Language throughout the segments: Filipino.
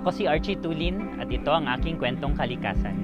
Ako si Archie Tulin at ito ang aking kwentong kalikasan.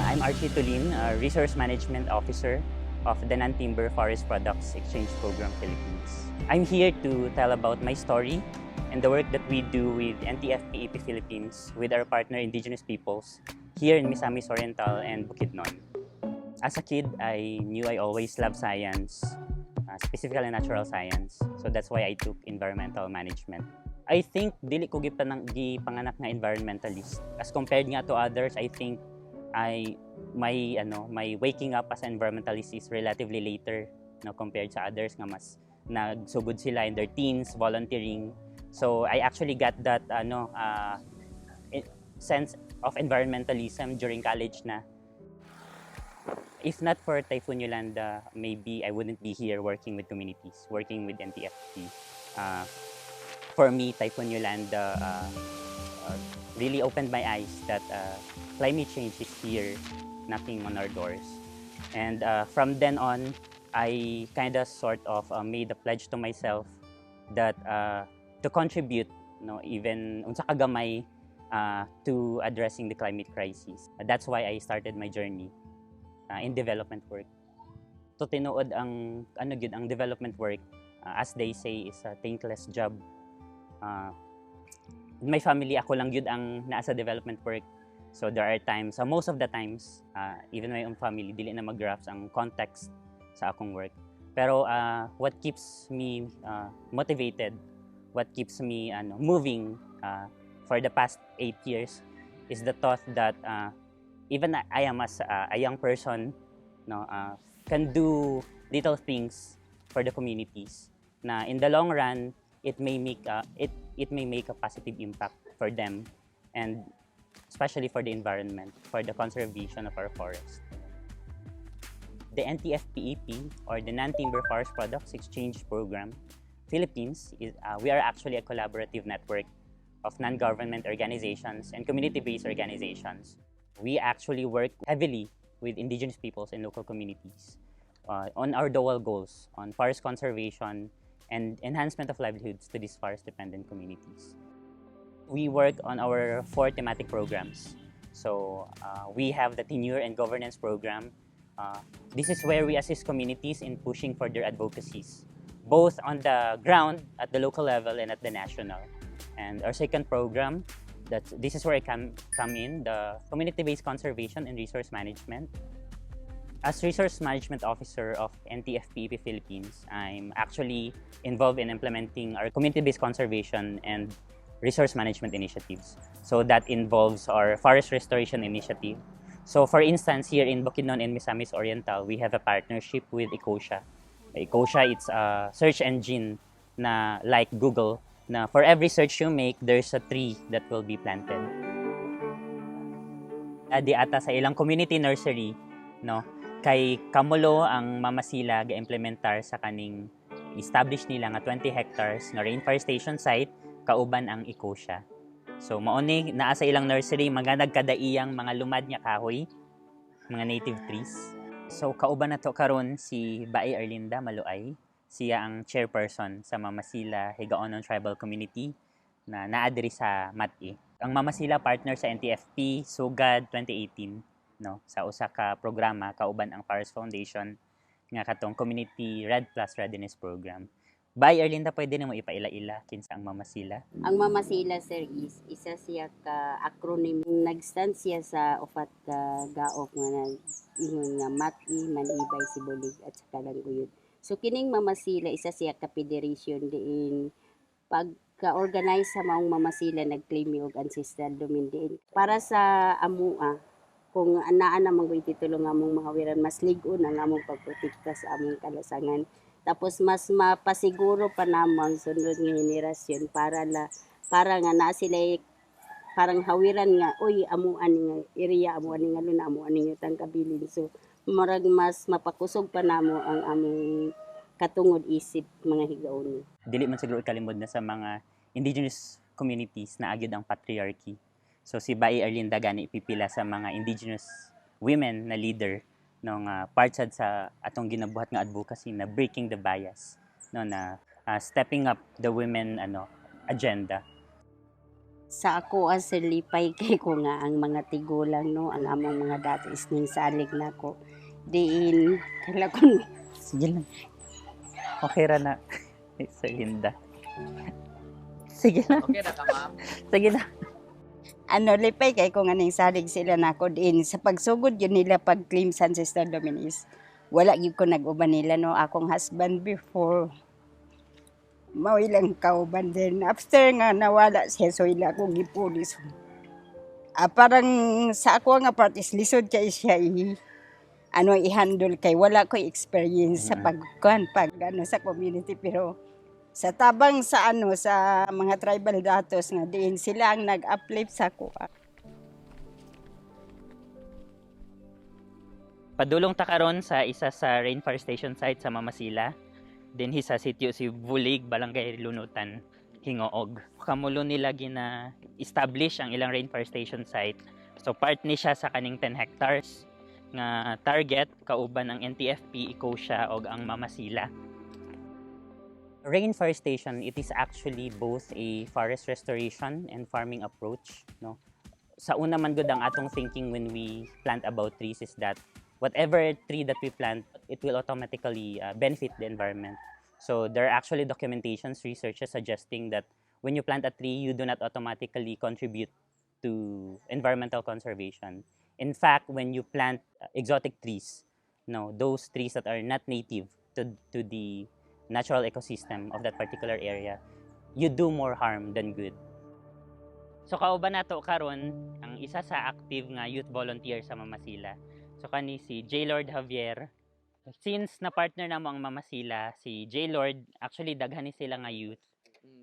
I'm Archie Tulin, Resource Management Officer of the Non-Timber Forest Products Exchange Program Philippines. I'm here to tell about my story and the work that we do with NTFP-EP Philippines with our partner indigenous peoples here in Misamis Oriental and Bukidnon. As a kid, I knew I always loved science, specifically natural science. So that's why I took environmental management. I think dili ko gipanganak nga environmentalist. As compared nga to others, I think my waking up as an environmentalist is relatively later, compared sa others nga mas nagsugod sila in their teens volunteering. So I actually got that sense of environmentalism during college na. If not for Typhoon Yolanda, maybe I wouldn't be here working with communities, working with NTFP. For me, Typhoon Yolanda really opened my eyes that climate change is here, knocking on our doors. And from then on, I kind of sort of made a pledge to myself that to contribute, even unsa kagamay, to addressing the climate crisis. That's why I started my journey in development work. To tinuod ang ang development work, as they say, is a thankless job. In my family, ako lang yun ang nasa development work. So there are times, most of the times, even my own family, dili na mag-grasp ang context sa akong work. Pero what keeps me motivated, what keeps me moving for the past 8 years is the thought that even I am as a young person, can do little things for the communities. Na in the long run, it may make a positive impact for them, and especially for the environment, for the conservation of our forest. The NTFP-EP, or the Non-Timber Forest Products Exchange Program Philippines, we are actually a collaborative network of non-government organizations and community-based organizations. We actually work heavily with indigenous peoples and local communities on our dual goals on forest conservation and enhancement of livelihoods to these forest-dependent communities. We work on our 4 thematic programs. So we have the Tenure and Governance Program. This is where we assist communities in pushing for their advocacies, both on the ground, at the local level, and at the national. And our second program, this is where I come in, the Community-Based Conservation and Resource Management. As Resource Management Officer of NTFP-EP Philippines, I'm actually involved in implementing our community-based conservation and resource management initiatives. So that involves our forest restoration initiative. So for instance, here in Bukidnon and Misamis Oriental, we have a partnership with Ecosia. Ecosia, it's a search engine na like Google, na for every search you make, there's a tree that will be planted. Di ata sa ilang community nursery, kay kamulo ang mamasila ga-implementar sa kaning establish nila nga 20 hectares na rainforestation site kauban ang Ecosia. So mauni naa sa ilang nursery mga nagkadaiyang mga lumad nga kahoy, mga native trees. So kauban nato karon si Bae Arlinda Maluay. Siya ang chairperson sa Mamasila Higaonon Tribal Community na naa diri sa Mati. Ang Mamasila partner sa NTFP sugad 2018, sa usa ka programa kauban ang Forest Foundation nga katong Community Red Plus Readiness Program. Bae Arlinda, pwede na mo ipaila-ila kinsa ang Mamasila? Ang Mamasila, sir, is isa siya ka acronym. Nag-stand siya sa upat ka gaok nga Mati, Manibay, Sibulig at saka Languyod. So kining Mamasila, isa siya ka federation diin pagka-organize sa maong Mamasila nag-claim og ancestral domain diin. Para sa amua, kung anaan namang titulo nga among mga wiran, mas ligon ang among pagprotekta sa among kalasangan. Tapos mas mapasiguro pa namang sunod nga henerasyon para nga na sila parang hawiran nga, oy, amuan nga area, amuan nga luna, amuan nga tangkabilin. So marag mas mapakusog pa namo ang among katungod isip mga higaon. Dili man siguro kalimod na sa mga indigenous communities na agyod ang patriarchy. So si Bai Arlinda gani ipipila sa mga indigenous women na leader no nga part sad sa atong ginabuhat nga advocacy na breaking the bias no na stepping up the women agenda. Sa ako as lipay kay ko nga ang mga tigulang no ang among mga dati is ning salig nako diin kala ko Sige lang. Okay ra na. Sir Linda. Sige lang. Okay na ka, ma'am? Sige na. lipay kay ko nga ning salig sila nako diin sa pagsugod yun nila pag claim sa ancestor dominis. Wala gyud ko nag-uban nila no akong husband before. Mao ilang kauban din after nga nawala siya so ila ko gipulis. Parang sa ako nga part is lisod kay siya i-handle kay wala ko experience sa pag sa community pero sa tabang sa sa mga tribal datos nga diin sila ang nag-uplift sa kuha. Padulong ta karon sa isa sa rainforestation site sa Mamasila. Dinhi sa sitio si Bulig, Barangay Lunutan, Hingoog. Kamulo nila gina-establish ang ilang rainforestation site. So part ni siya sa kaning 10 hectares nga target kauban ang NTFP, Ecosya ug ang Mamasila. Rainforestation, it is actually both a forest restoration and farming approach, no. Sa una man gud ang atong thinking when we plant about trees is that whatever tree that we plant, it will automatically benefit the environment. So there are actually documentations, researches suggesting that when you plant a tree, you do not automatically contribute to environmental conservation. In fact, when you plant exotic trees, no, those trees that are not native to the natural ecosystem of that particular area, you do more harm than good. So kauban nato karon ang isa sa active nga youth volunteer sa Mamasila. So kani si J. Lord Javier. Since na partner na mo ang Mamasila, si J. Lord, actually daghan ni sila nga youth.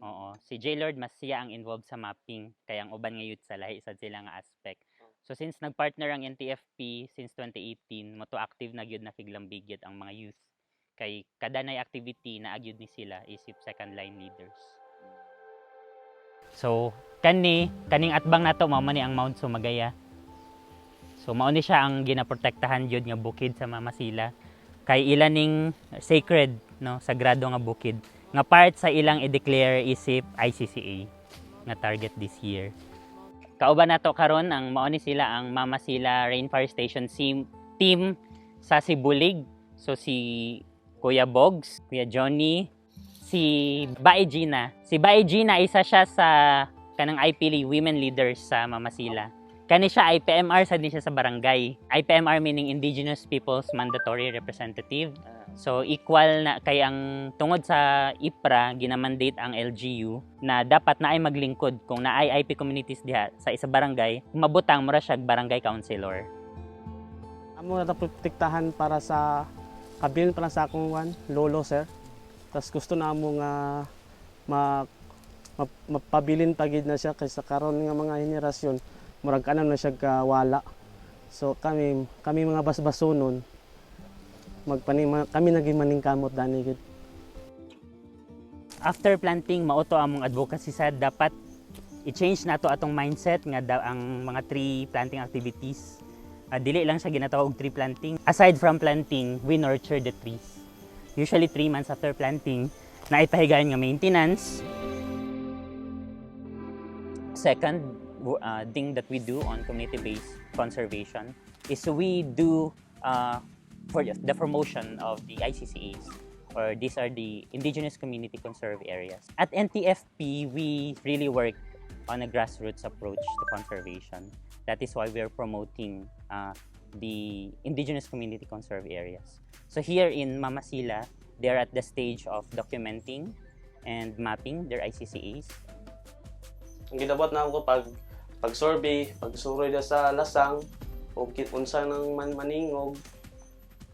Oo, si J. Lord mas siya ang involved sa mapping, kaya ang uban nga youth sa lahi sad sila nga aspect. So since nagpartner ang NTFP since 2018, moto active na gyud na figlang bigyet ang mga youth. Kay kada nay activity na agyud ni sila isip second line leaders. So kaning atbang nato mao man ni ang Mount Sumagaya. So mao ni siya ang ginaprotektahan gyud nga bukid sa Mamasila. Kay ilan ning sacred, no, sagrado nga bukid. Nga part sa ilang i-declare isip ICCA nga target this year. Kauban nato karon ang mao ni sila ang Mamasila Rainforestation team sa Sibulig. So si Kuya Bogs, Kuya Johnny, si Bai Gina. Si Bai Gina isa siya sa kanang IPLE women leaders sa Mamasila. Kani siya IPMR sad ni siya sa barangay. IPMR meaning Indigenous People's Mandatory Representative. So equal na kay ang tungod sa IPRA ginamandate ang LGU na dapat naay maglingkod kung naay IP communities diha sa isa barangay, mabutang mura siya barangay councilor. Amo na protektahan para sa kabilin para sa akong lolo sir. Tas gusto na mo nga mapabilin pagid na siya kaysa karon nga mga henerasyon murag kanang na siya kawala. So kami mga basbasonon kami naging maningkamot dani gid. After planting, mauto among advocacy sad dapat i-change nato atong mindset nga ang mga tree planting activities dili lang siya ginatawag tree planting. Aside from planting, we nurture the trees. Usually 3 months after planting, naipahigayon nga maintenance. Second thing that we do on community-based conservation is we do for the promotion of the ICCAs, or these are the indigenous community conserve areas. At NTFP, we really work on a grassroots approach to conservation. That is why we are promoting the indigenous community conserve areas. So here in Mamasila, they are at the stage of documenting and mapping their ICCAs. Ang gidabot na ako pag-survey, pagsuroy da sa lasang, o unsa nang maningog.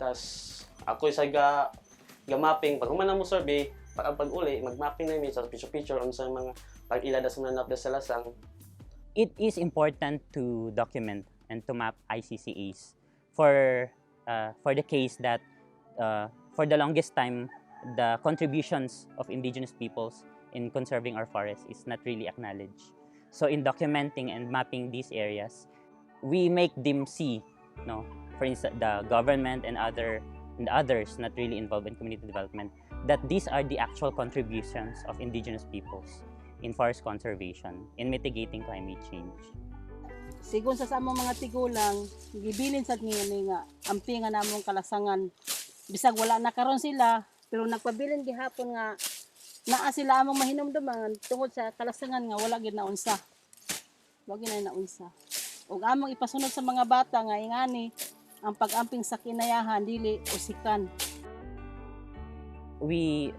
Tas ako isa ga-mapping pag human mo survey, pag-uli mag-mapping na mi sa picture unsa mga pag-ila da sa manap da sa lasang. It is important to document and to map ICCAs for the case that for the longest time the contributions of indigenous peoples in conserving our forests is not really acknowledged. So in documenting and mapping these areas, we make them see, no, for instance, the government and others not really involved in community development, that these are the actual contributions of indigenous peoples in forest conservation, in mitigating climate change. Sigon sa among mga tigulang, gibilin sa ngayon nga ampingan namong kalasangan. Bisag wala na karon sila, pero nagpabilin gihapon nga naa sila among mahinumduman tungod sa kalasangan nga wala gid naunsa. Wag na naunsa. Ug among ipasunod sa mga bata nga ingani ang pag-amping sa kinayahan dili usikan. We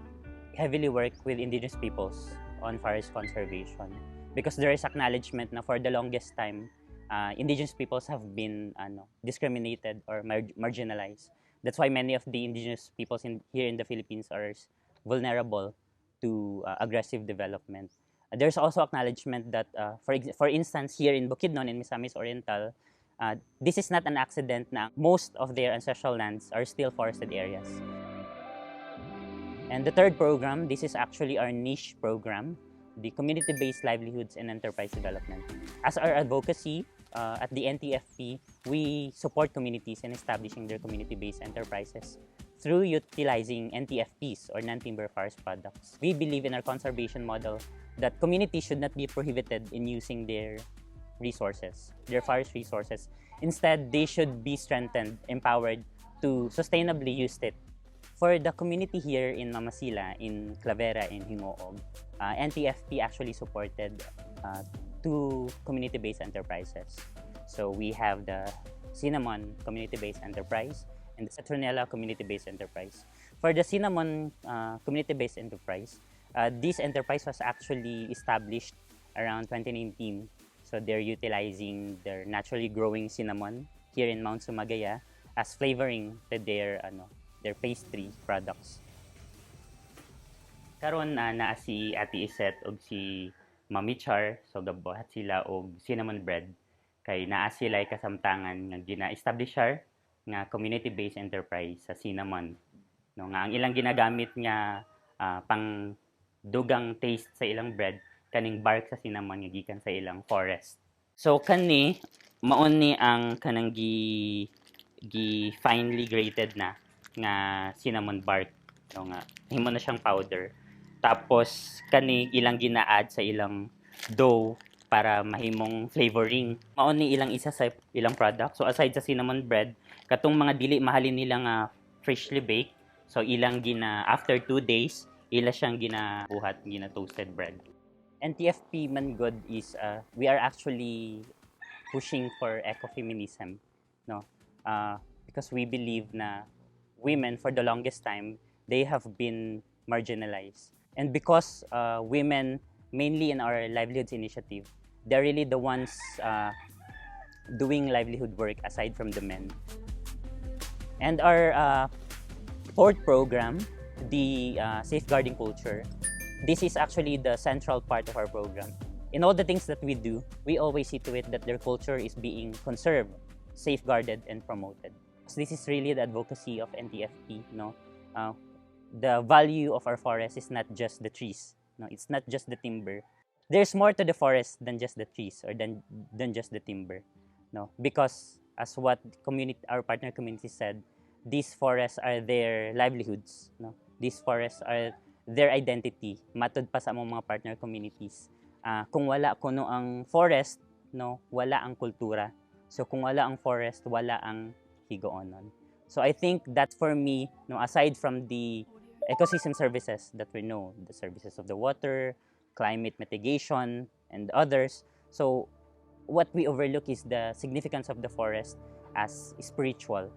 heavily work with indigenous peoples on forest conservation because there is acknowledgement na for the longest time, indigenous peoples have been discriminated or marginalized. That's why many of the indigenous peoples here in the Philippines are vulnerable to aggressive development. There's also acknowledgement that, for instance, here in Bukidnon and Misamis Oriental, this is not an accident na most of their ancestral lands are still forested areas. And the third program, this is actually our niche program, the Community-Based Livelihoods and Enterprise Development. As our advocacy at the NTFP, we support communities in establishing their community-based enterprises through utilizing NTFPs or non-timber forest products. We believe in our conservation model that communities should not be prohibited in using their resources, their forest resources. Instead, they should be strengthened, empowered to sustainably use it. For the community here in Mamasila, in Clavera, in Hingoog, NTFP actually supported 2 community-based enterprises. So we have the Cinnamon Community-Based Enterprise and the Citronella Community-Based Enterprise. For the Cinnamon Community-Based Enterprise, this enterprise was actually established around 2019. So they're utilizing their naturally growing cinnamon here in Mount Sumagaya as flavoring to their pastry products. Karon naa si Ate Iset ug si Mami Char, so gabuhat sila og cinnamon bread kay naa sila kasamtangan nga gina-establisher nga community-based enterprise sa cinnamon. No, nga ang ilang ginagamit nga pang dugang taste sa ilang bread kaning bark sa cinnamon nga gikan sa ilang forest. So kani maon ni ang kanang gi finely grated na nga cinnamon bark, no, nga himo na siyang powder. Tapos kani ilang gina-add sa ilang dough para mahimong flavoring. Mao ni ilang isa sa ilang product. So aside sa cinnamon bread, katong mga dili mahalin nila nga freshly baked, so ilang after 2 days ila siyang ginabuhat, toasted bread. NTFP man good is we are actually pushing for ecofeminism, no? Because we believe na women for the longest time they have been marginalized, and because women mainly in our livelihoods initiative, they're really the ones doing livelihood work aside from the men. And our fourth program, the safeguarding culture, this is actually the central part of our program. In all the things that we do, we always see to it that their culture is being conserved, safeguarded, and promoted. So this is really the advocacy of NTFP. No, the value of our forest is not just the trees. No, it's not just the timber. There's more to the forest than just the trees or than just the timber. No, because as what our partner community said, these forests are their livelihoods. No, these forests are their identity. Matod pa sa among mga partner communities. Kung wala kuno ang forest, no, wala ang kultura. So kung wala ang forest, wala ang higoonon. So I think that for me, no, aside from the ecosystem services that we know, the services of the water, climate mitigation, and others, so what we overlook is the significance of the forest as spiritual.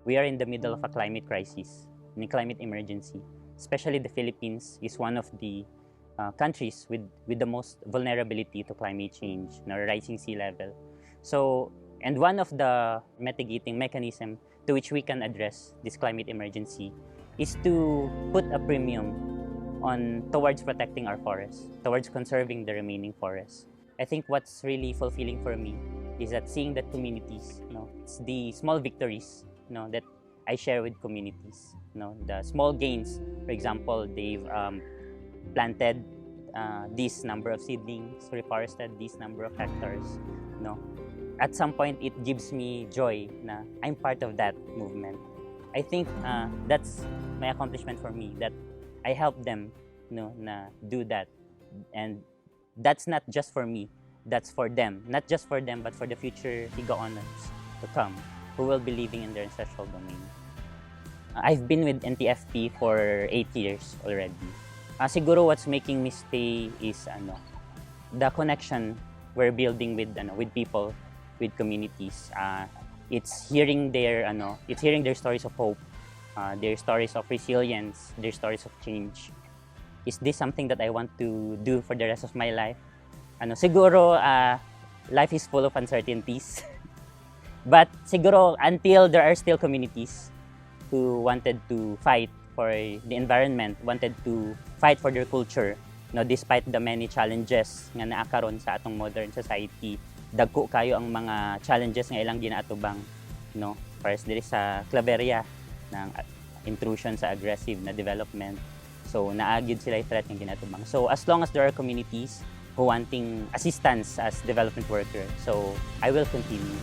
We are in the middle of a climate crisis, a climate emergency. Especially the Philippines is one of the countries with the most vulnerability to climate change, rising sea level. So, and one of the mitigating mechanism to which we can address this climate emergency is to put a premium towards protecting our forests, towards conserving the remaining forests. I think what's really fulfilling for me is that seeing that communities, it's the small victories, that I share with communities. The small gains, for example, they've planted this number of seedlings, reforested this number of hectares. At some point, it gives me joy na I'm part of that movement. I think that's my accomplishment for me, that I help them na do that. And that's not just for me, that's for them. Not just for them, but for the future Higaoners to come who will be living in their ancestral domain. I've been with NTFP for 8 years already. Siguro what's making me stay is the connection we're building with people, with communities. It's hearing their stories of hope, their stories of resilience, their stories of change. Is this something that I want to do for the rest of my life? Siguro life is full of uncertainties. But siguro until there are still communities who wanted to fight for the environment, wanted to fight for their culture, despite the many challenges nga naakaron sa atong modern society, dagko kayo ang mga challenges nga ilang ginaatubang, first diri sa Claveria ng intrusion sa aggressive na development. So naagid sila yung threat ng ginatubang. So as long as there are communities who wanting assistance as development worker, so I will continue.